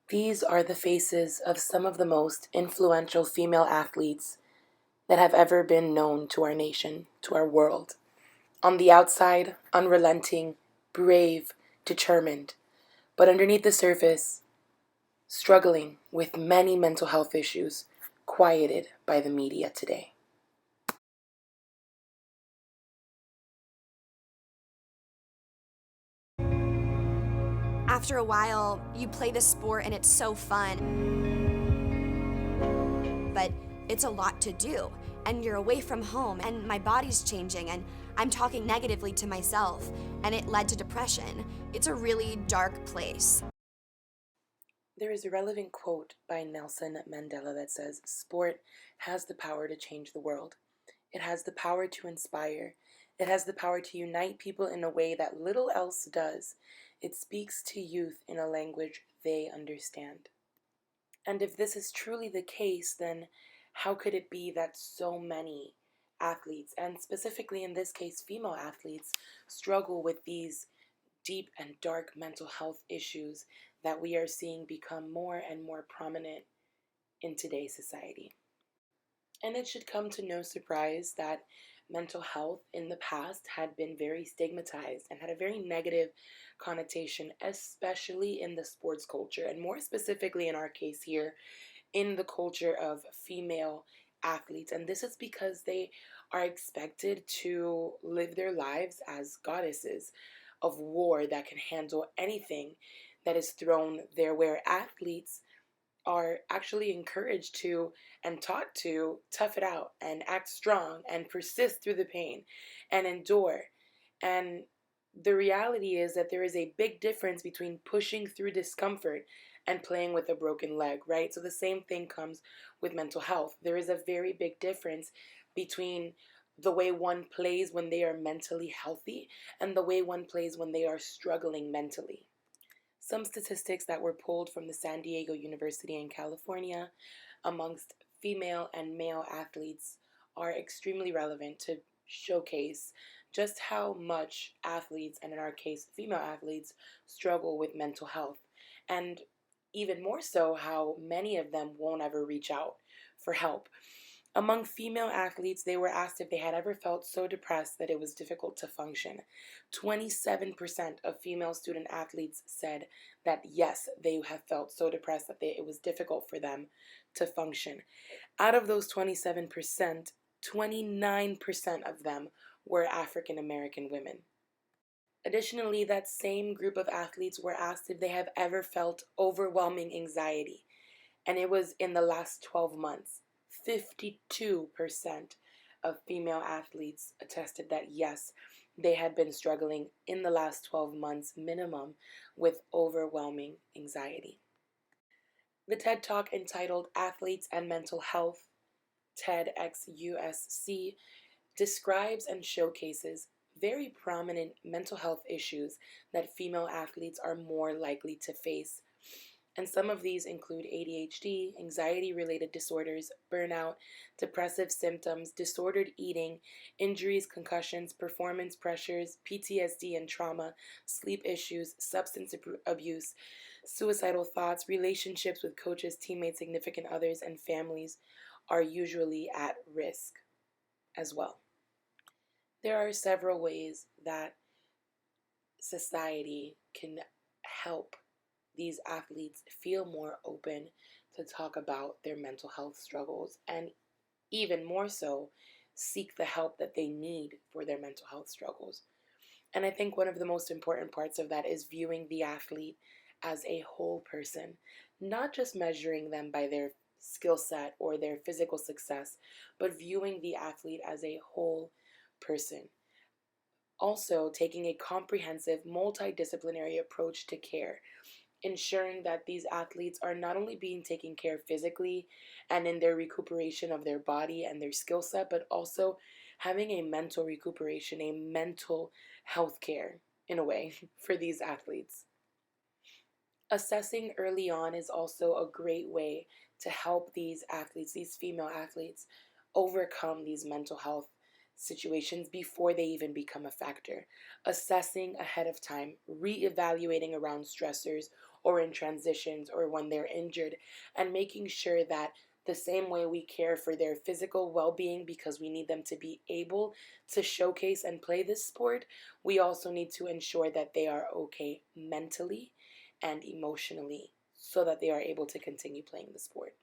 These are the faces of some of the most influential female athletes that have ever been known to our nation, to our world. On the outside, unrelenting, brave, determined, but underneath the surface, struggling with many mental health issues quieted by the media today. After a while, you play the sport and it's so fun, but it's a lot to do, and you're away from home, and my body's changing, and I'm talking negatively to myself, and it led to depression. It's a really dark place. There is a relevant quote by Nelson Mandela that says, "Sport has the power to change the world. It has the power to inspire. It has the power to unite people in a way that little else does. It speaks to youth in a language they understand." And if this is truly the case, then how could it be that so many athletes, and specifically in this case female athletes, struggle with these deep and dark mental health issues that we are seeing become more and more prominent in today's society? And it should come to no surprise that mental health in the past had been very stigmatized and had a very negative connotation, especially in the sports culture, and more specifically in our case here, in the culture of female athletes. And this is because they are expected to live their lives as goddesses of war that can handle anything that is thrown their way. Where athletes are actually encouraged to and taught to tough it out and act strong and persist through the pain and endure. And the reality is that there is a big difference between pushing through discomfort and playing with a broken leg, right? So the same thing comes with mental health. There is a very big difference between the way one plays when they are mentally healthy and the way one plays when they are struggling mentally. Some statistics that were pulled from the San Diego University in California amongst female and male athletes are extremely relevant to showcase just how much athletes, and in our case, female athletes, struggle with mental health. And even more so, how many of them won't ever reach out for help. Among female athletes, they were asked if they had ever felt so depressed that it was difficult to function. 27% of female student athletes said that yes, they have felt so depressed that it was difficult for them to function. Out of those 27%, 29% of them were African American women. Additionally, that same group of athletes were asked if they have ever felt overwhelming anxiety, and it was in the last 12 months. 52% of female athletes attested that yes, they had been struggling in the last 12 months minimum with overwhelming anxiety. The TED Talk entitled Athletes and Mental Health, TEDxUSC, describes and showcases very prominent mental health issues that female athletes are more likely to face. And some of these include ADHD, anxiety related disorders, burnout, depressive symptoms, disordered eating, injuries, concussions, performance pressures, PTSD and trauma, sleep issues, substance abuse, suicidal thoughts, relationships with coaches, teammates, significant others, and families are usually at risk as well. There are several ways that society can help these athletes feel more open to talk about their mental health struggles, and even more so, seek the help that they need for their mental health struggles. And I think one of the most important parts of that is viewing the athlete as a whole person, not just measuring them by their skill set or their physical success, but viewing the athlete as a whole person. Also, taking a comprehensive, multidisciplinary approach to care, ensuring that these athletes are not only being taken care of physically and in their recuperation of their body and their skill set, but also having a mental recuperation, a mental health care in a way for these athletes. Assessing early on is also a great way to help these athletes, these female athletes, overcome these mental health situations before they even become a factor. Assessing ahead of time, reevaluating around stressors, or in transitions or when they're injured, and making sure that the same way we care for their physical well-being because we need them to be able to showcase and play this sport, we also need to ensure that they are okay mentally and emotionally so that they are able to continue playing the sport.